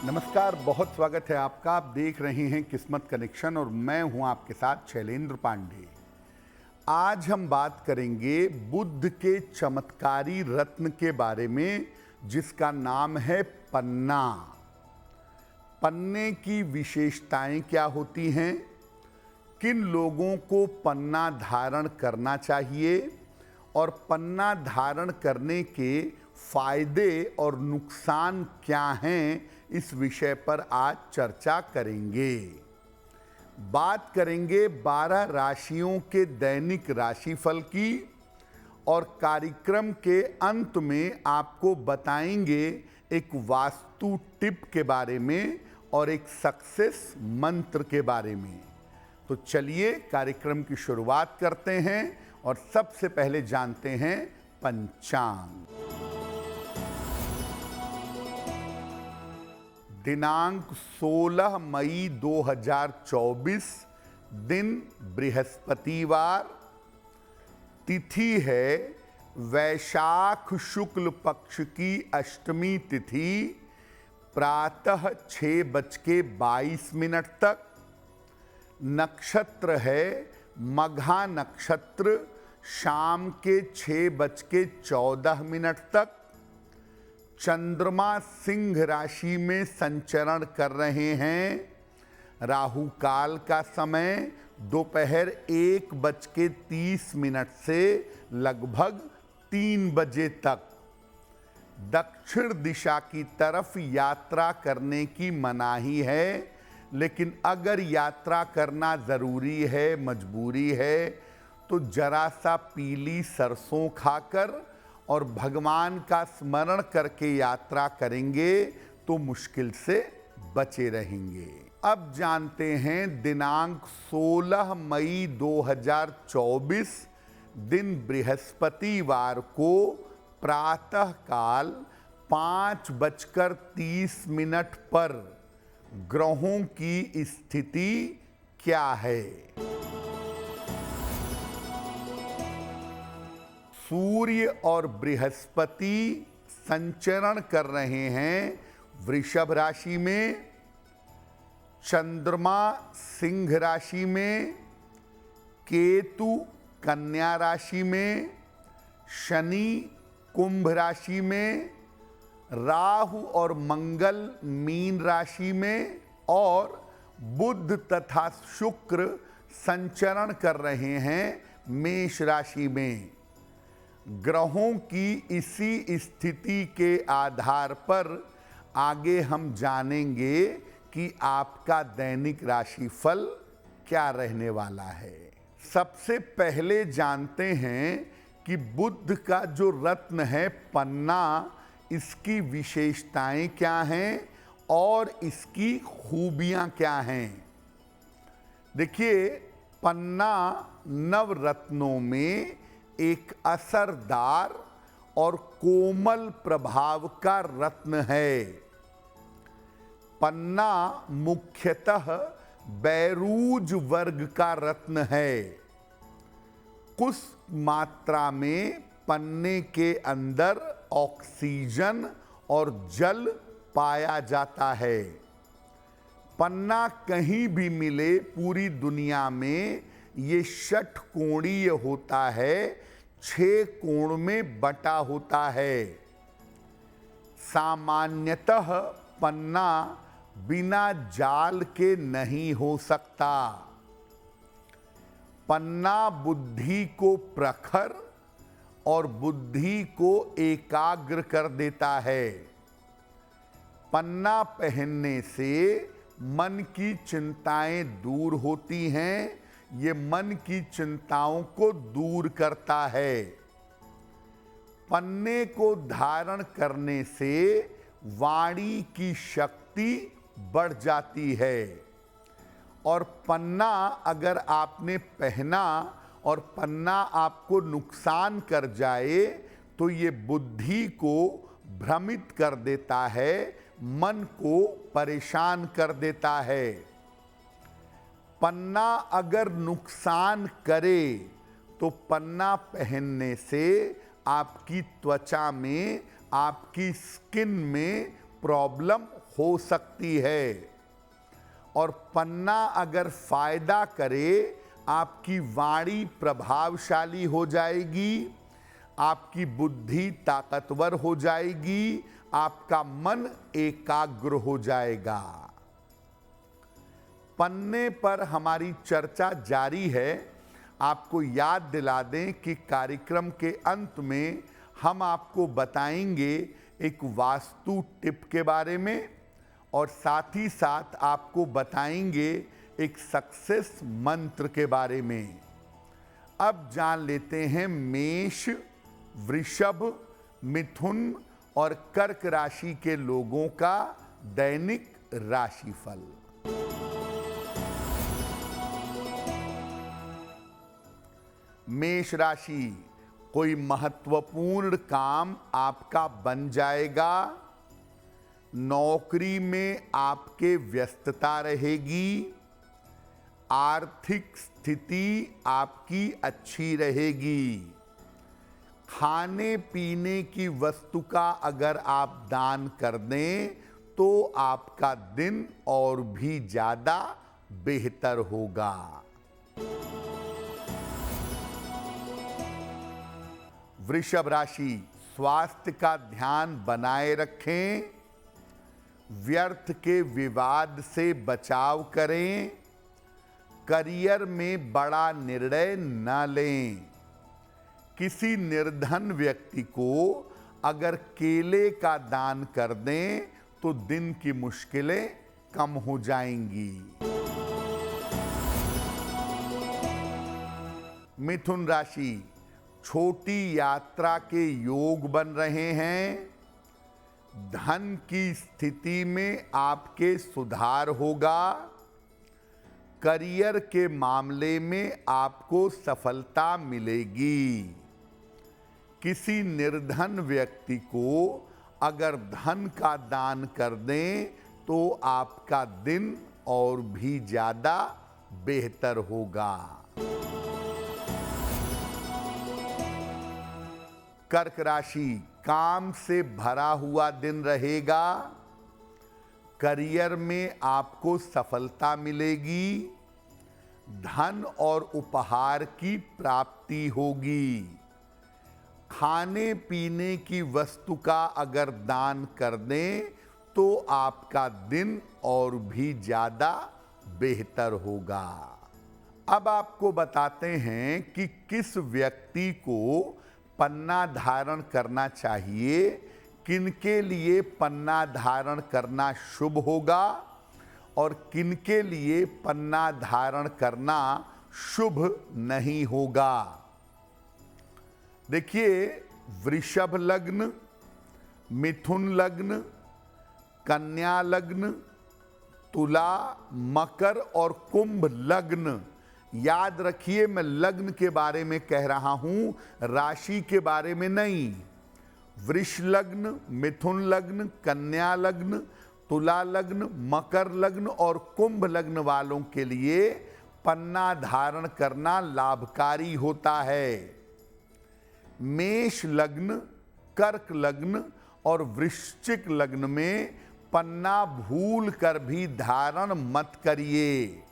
नमस्कार, बहुत स्वागत है आपका। आप देख रहे हैं किस्मत कनेक्शन और मैं हूं आपके साथ शैलेंद्र पांडे। आज हम बात करेंगे बुध के चमत्कारी रत्न के बारे में, जिसका नाम है पन्ना। पन्ने की विशेषताएं क्या होती हैं, किन लोगों को पन्ना धारण करना चाहिए और पन्ना धारण करने के फायदे और नुकसान क्या हैं, इस विषय पर आज चर्चा करेंगे। बात करेंगे 12 राशियों के दैनिक राशिफल की और कार्यक्रम के अंत में आपको बताएंगे एक वास्तु टिप के बारे में और एक सक्सेस मंत्र के बारे में। तो चलिए कार्यक्रम की शुरुआत करते हैं और सबसे पहले जानते हैं पंचांग। दिनांक 16 मई 2024, दिन बृहस्पतिवार, तिथि है वैशाख शुक्ल पक्ष की अष्टमी तिथि, प्रातः 6:22 तक। नक्षत्र है मघा नक्षत्र, शाम के 6:14 तक। चंद्रमा सिंह राशि में संचरण कर रहे हैं। राहु काल का समय दोपहर 1:30 से लगभग 3 बजे तक। दक्षिण दिशा की तरफ यात्रा करने की मनाही है, लेकिन अगर यात्रा करना ज़रूरी है, मजबूरी है, तो जरा सा पीली सरसों खाकर और भगवान का स्मरण करके यात्रा करेंगे तो मुश्किल से बचे रहेंगे। अब जानते हैं दिनांक 16 मई 2024, दिन बृहस्पतिवार को प्रातः काल 5:30 पर ग्रहों की स्थिति क्या है। सूर्य और बृहस्पति संचरण कर रहे हैं वृषभ राशि में, चंद्रमा सिंह राशि में, केतु कन्या राशि में, शनि कुंभ राशि में, राहु और मंगल मीन राशि में और बुध तथा शुक्र संचरण कर रहे हैं मेष राशि में। ग्रहों की इसी स्थिति के आधार पर आगे हम जानेंगे कि आपका दैनिक राशिफल क्या रहने वाला है। सबसे पहले जानते हैं कि बुध का जो रत्न है पन्ना, इसकी विशेषताएं क्या हैं और इसकी खूबियां क्या हैं। देखिए, पन्ना नवरत्नों में एक असरदार और कोमल प्रभाव का रत्न है। पन्ना मुख्यतः बैरूज वर्ग का रत्न है। कुछ मात्रा में पन्ने के अंदर ऑक्सीजन और जल पाया जाता है। पन्ना कहीं भी मिले पूरी दुनिया में ये षटकोणीय होता है, 6 कोण में बटा होता है। सामान्यतः पन्ना बिना जाल के नहीं हो सकता। पन्ना बुद्धि को प्रखर और बुद्धि को एकाग्र कर देता है। पन्ना पहनने से मन की चिंताएं दूर होती हैं। ये मन की चिंताओं को दूर करता है। पन्ने को धारण करने से वाणी की शक्ति बढ़ जाती है और पन्ना अगर आपने पहना और पन्ना आपको नुकसान कर जाए तो ये बुद्धि को भ्रमित कर देता है, मन को परेशान कर देता है। पन्ना अगर नुकसान करे तो पन्ना पहनने से आपकी त्वचा में, आपकी स्किन में प्रॉब्लम हो सकती है। और पन्ना अगर फायदा करे, आपकी वाणी प्रभावशाली हो जाएगी, आपकी बुद्धि ताकतवर हो जाएगी, आपका मन एकाग्र हो जाएगा। पन्ने पर हमारी चर्चा जारी है। आपको याद दिला दें कि कार्यक्रम के अंत में हम आपको बताएंगे एक वास्तु टिप के बारे में, और साथ ही साथ आपको बताएंगे एक सक्सेस मंत्र के बारे में। अब जान लेते हैं मेष, वृषभ, मिथुन और कर्क राशि के लोगों का दैनिक राशिफल। मेष राशि, कोई महत्वपूर्ण काम आपका बन जाएगा। नौकरी में आपके व्यस्तता रहेगी। आर्थिक स्थिति आपकी अच्छी रहेगी। खाने पीने की वस्तु का अगर आप दान कर दें तो आपका दिन और भी ज्यादा बेहतर होगा। वृषभ राशि, स्वास्थ्य का ध्यान बनाए रखें। व्यर्थ के विवाद से बचाव करें। करियर में बड़ा निर्णय न लें। किसी निर्धन व्यक्ति को अगर केले का दान कर दें तो दिन की मुश्किलें कम हो जाएंगी। मिथुन राशि, छोटी यात्रा के योग बन रहे हैं। धन की स्थिति में आपके सुधार होगा। करियर के मामले में आपको सफलता मिलेगी। किसी निर्धन व्यक्ति को अगर धन का दान कर दें तो आपका दिन और भी ज्यादा बेहतर होगा। कर्क राशि, काम से भरा हुआ दिन रहेगा। करियर में आपको सफलता मिलेगी। धन और उपहार की प्राप्ति होगी। खाने पीने की वस्तु का अगर दान कर दें तो आपका दिन और भी ज्यादा बेहतर होगा। अब आपको बताते हैं कि किस व्यक्ति को पन्ना धारण करना चाहिए, किनके लिए पन्ना धारण करना शुभ होगा और किनके लिए पन्ना धारण करना शुभ नहीं होगा। देखिए, वृषभ लग्न, मिथुन लग्न, कन्या लग्न, तुला, मकर और कुंभ लग्न, याद रखिए मैं लग्न के बारे में कह रहा हूं, राशि के बारे में नहीं। वृष लग्न, मिथुन लग्न, कन्या लग्न, तुला लग्न, मकर लग्न और कुंभ लग्न वालों के लिए पन्ना धारण करना लाभकारी होता है। मेष लग्न, कर्क लग्न और वृश्चिक लग्न में पन्ना भूल कर भी धारण मत करिए।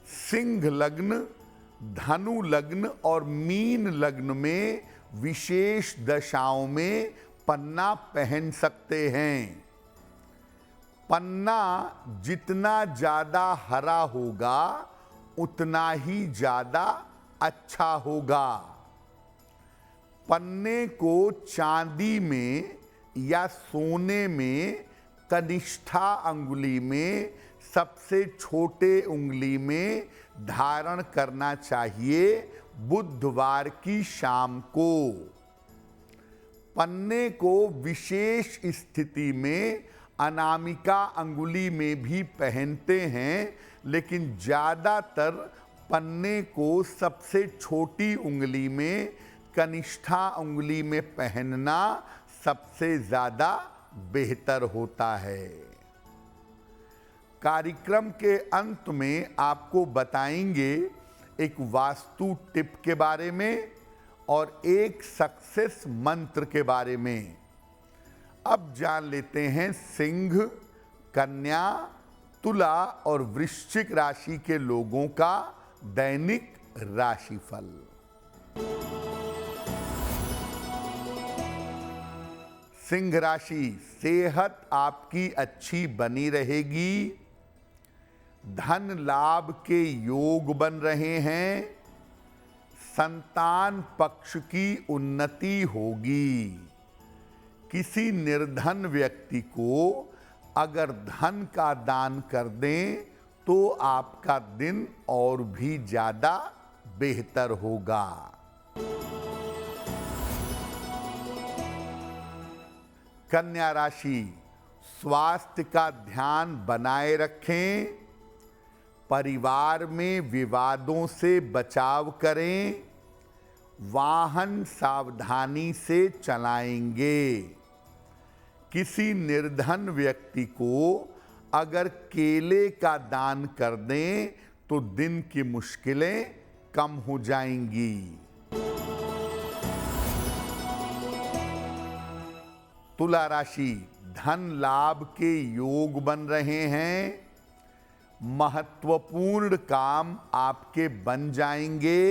सिंह लग्न, धनु लग्न और मीन लग्न में विशेष दशाओं में पन्ना पहन सकते हैं। पन्ना जितना ज्यादा हरा होगा उतना ही ज्यादा अच्छा होगा। पन्ने को चांदी में या सोने में कनिष्ठा अंगुली में सबसे छोटे उंगली में धारण करना चाहिए बुधवार की शाम को। पन्ने को विशेष स्थिति में अनामिका अंगुली में भी पहनते हैं, लेकिन ज्यादातर पन्ने को सबसे छोटी उंगली में कनिष्ठा उंगली में पहनना सबसे ज्यादा बेहतर होता है। कार्यक्रम के अंत में आपको बताएंगे एक वास्तु टिप के बारे में और एक सक्सेस मंत्र के बारे में। अब जान लेते हैं सिंह, कन्या, तुला और वृश्चिक राशि के लोगों का दैनिक राशिफल। सिंह राशि, सेहत आपकी अच्छी बनी रहेगी। धन लाभ के योग बन रहे हैं। संतान पक्ष की उन्नति होगी। किसी निर्धन व्यक्ति को अगर धन का दान कर दें तो आपका दिन और भी ज्यादा बेहतर होगा। कन्या राशि, स्वास्थ्य का ध्यान बनाए रखें। परिवार में विवादों से बचाव करें। वाहन सावधानी से चलाएंगे। किसी निर्धन व्यक्ति को अगर केले का दान कर दें तो दिन की मुश्किलें कम हो जाएंगी। तुला राशि, धन लाभ के योग बन रहे हैं। महत्वपूर्ण काम आपके बन जाएंगे।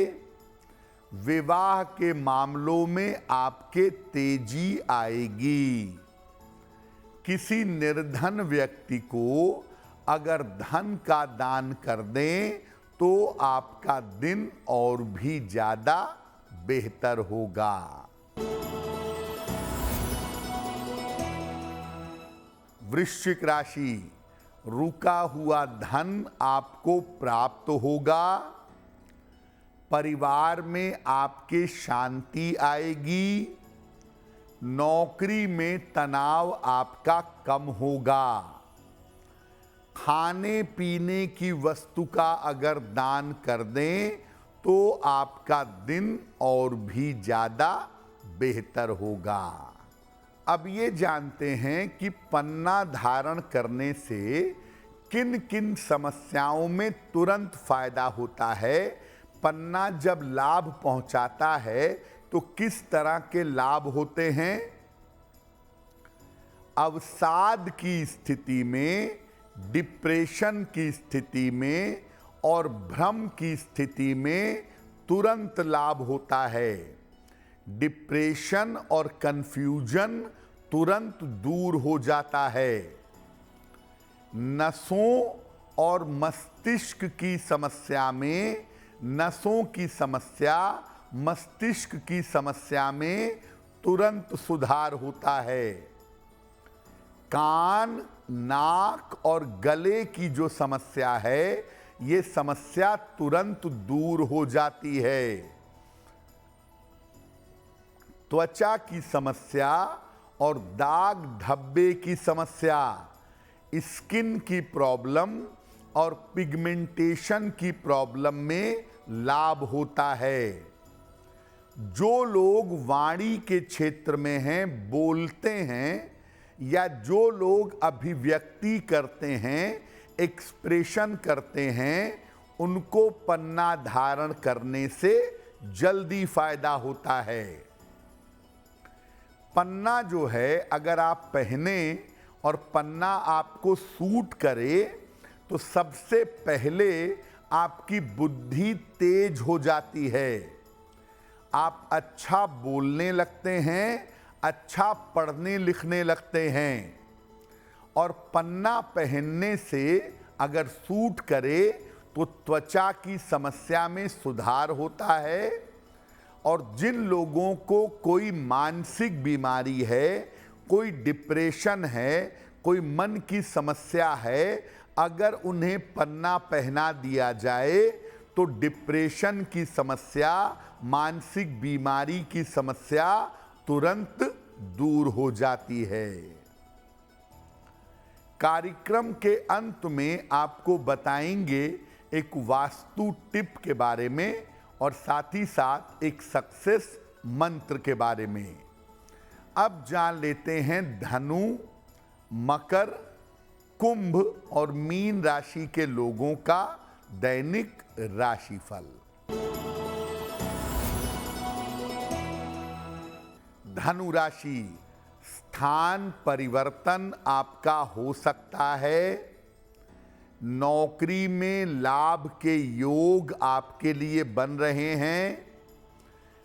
विवाह के मामलों में आपके तेजी आएगी। किसी निर्धन व्यक्ति को अगर धन का दान कर दें तो आपका दिन और भी ज्यादा बेहतर होगा। वृश्चिक राशि, रुका हुआ धन आपको प्राप्त होगा। परिवार में आपके शांति आएगी। नौकरी में तनाव आपका कम होगा। खाने पीने की वस्तु का अगर दान कर दें तो आपका दिन और भी ज्यादा बेहतर होगा। अब ये जानते हैं कि पन्ना धारण करने से किन किन समस्याओं में तुरंत फायदा होता है। पन्ना जब लाभ पहुंचाता है तो किस तरह के लाभ होते हैं। अवसाद की स्थिति में, डिप्रेशन की स्थिति में और भ्रम की स्थिति में तुरंत लाभ होता है। डिप्रेशन और कंफ्यूजन तुरंत दूर हो जाता है। नसों और मस्तिष्क की समस्या में, नसों की समस्या, मस्तिष्क की समस्या में तुरंत सुधार होता है। कान, नाक और गले की जो समस्या है, ये समस्या तुरंत दूर हो जाती है। त्वचा की समस्या और दाग धब्बे की समस्या, स्किन की प्रॉब्लम और पिगमेंटेशन की प्रॉब्लम में लाभ होता है। जो लोग वाणी के क्षेत्र में हैं, बोलते हैं, या जो लोग अभिव्यक्ति करते हैं, एक्सप्रेशन करते हैं, उनको पन्ना धारण करने से जल्दी फायदा होता है। पन्ना जो है अगर आप पहने और पन्ना आपको सूट करे तो सबसे पहले आपकी बुद्धि तेज हो जाती है। आप अच्छा बोलने लगते हैं, अच्छा पढ़ने लिखने लगते हैं। और पन्ना पहनने से अगर सूट करे तो त्वचा की समस्या में सुधार होता है। और जिन लोगों को कोई मानसिक बीमारी है, कोई डिप्रेशन है, कोई मन की समस्या है, अगर उन्हें पन्ना पहना दिया जाए तो डिप्रेशन की समस्या, मानसिक बीमारी की समस्या तुरंत दूर हो जाती है। कार्यक्रम के अंत में आपको बताएंगे एक वास्तु टिप के बारे में और साथ ही साथ एक सक्सेस मंत्र के बारे में। अब जान लेते हैं धनु, मकर, कुंभ और मीन राशि के लोगों का दैनिक राशिफल। धनु राशि, स्थान परिवर्तन आपका हो सकता है। नौकरी में लाभ के योग आपके लिए बन रहे हैं।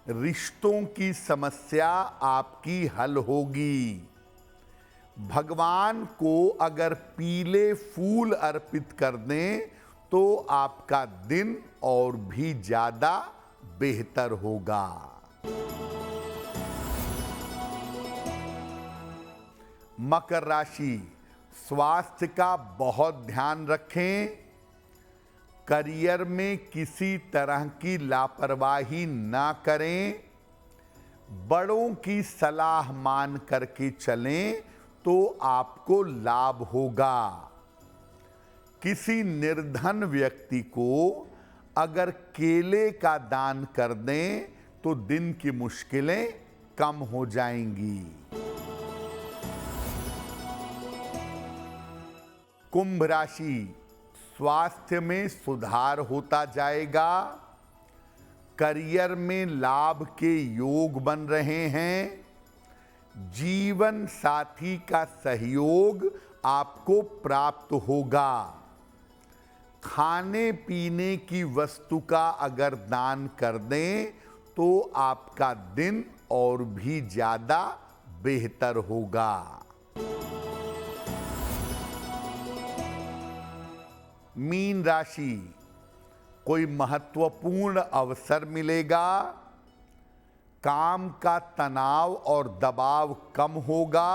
रिश्तों की समस्या आपकी हल होगी। भगवान को अगर पीले फूल अर्पित कर दें तो आपका दिन और भी ज्यादा बेहतर होगा। मकर राशि, स्वास्थ्य का बहुत ध्यान रखें। करियर में किसी तरह की लापरवाही ना करें। बड़ों की सलाह मान करके चलें तो आपको लाभ होगा। किसी निर्धन व्यक्ति को अगर केले का दान कर दें तो दिन की मुश्किलें कम हो जाएंगी। कुंभ राशि, स्वास्थ्य में सुधार होता जाएगा। करियर में लाभ के योग बन रहे हैं। जीवन साथी का सहयोग आपको प्राप्त होगा। खाने पीने की वस्तु का अगर दान कर दें तो आपका दिन और भी ज्यादा बेहतर होगा। मीन राशि, कोई महत्वपूर्ण अवसर मिलेगा। काम का तनाव और दबाव कम होगा।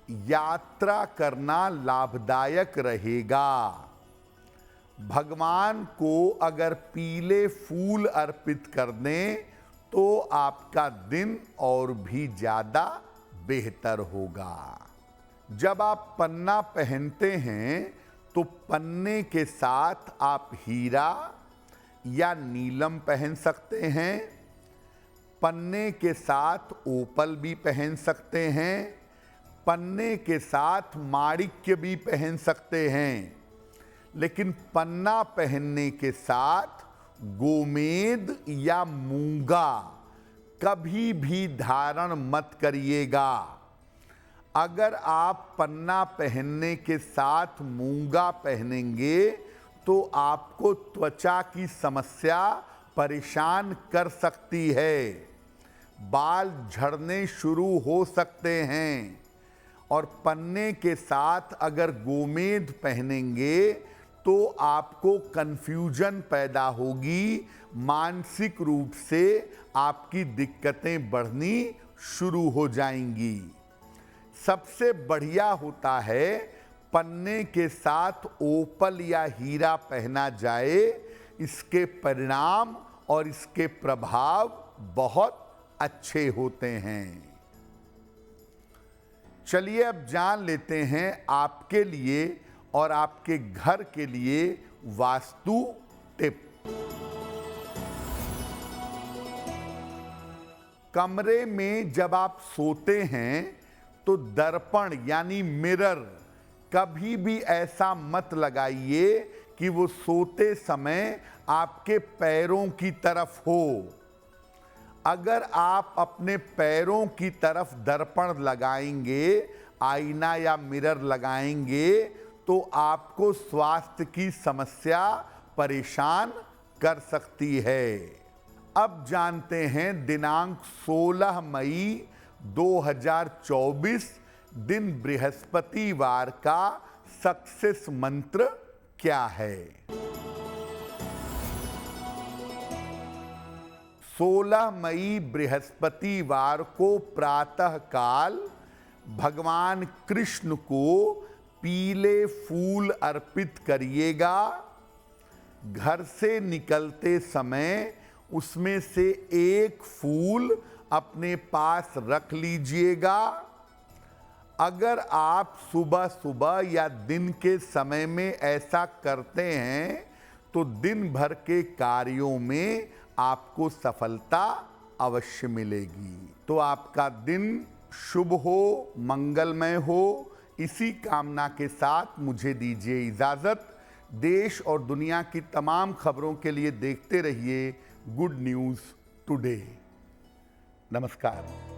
यात्रा करना लाभदायक रहेगा। भगवान को अगर पीले फूल अर्पित कर दें तो आपका दिन और भी ज्यादा बेहतर होगा। जब आप पन्ना पहनते हैं तो पन्ने के साथ आप हीरा या नीलम पहन सकते हैं। पन्ने के साथ ओपल भी पहन सकते हैं। पन्ने के साथ माणिक्य भी पहन सकते हैं। लेकिन पन्ना पहनने के साथ गोमेद या मूंगा कभी भी धारण मत करिएगा। अगर आप पन्ना पहनने के साथ मूंगा पहनेंगे तो आपको त्वचा की समस्या परेशान कर सकती है। बाल झड़ने शुरू हो सकते हैं। और पन्ने के साथ अगर गोमेद पहनेंगे तो आपको कंफ्यूजन पैदा होगी। मानसिक रूप से आपकी दिक्कतें बढ़नी शुरू हो जाएंगी। सबसे बढ़िया होता है पन्ने के साथ ओपल या हीरा पहना जाए। इसके परिणाम और इसके प्रभाव बहुत अच्छे होते हैं। चलिए अब जान लेते हैं आपके लिए और आपके घर के लिए वास्तु टिप। कमरे में जब आप सोते हैं तो दर्पण यानी मिरर कभी भी ऐसा मत लगाइए कि वो सोते समय आपके पैरों की तरफ हो। अगर आप अपने पैरों की तरफ दर्पण लगाएंगे, आईना या मिरर लगाएंगे तो आपको स्वास्थ्य की समस्या परेशान कर सकती है। अब जानते हैं दिनांक 16 मई 2024 दिन बृहस्पतिवार का सक्सेस मंत्र क्या है। 16 मई बृहस्पतिवार को प्रातः काल भगवान कृष्ण को पीले फूल अर्पित करिएगा। घर से निकलते समय उसमें से एक फूल अपने पास रख लीजिएगा। अगर आप सुबह सुबह या दिन के समय में ऐसा करते हैं तो दिन भर के कार्यों में आपको सफलता अवश्य मिलेगी। तो आपका दिन शुभ हो, मंगलमय हो, इसी कामना के साथ मुझे दीजिए इजाजत। देश और दुनिया की तमाम खबरों के लिए देखते रहिए गुड न्यूज़ टुडे। नमस्कार।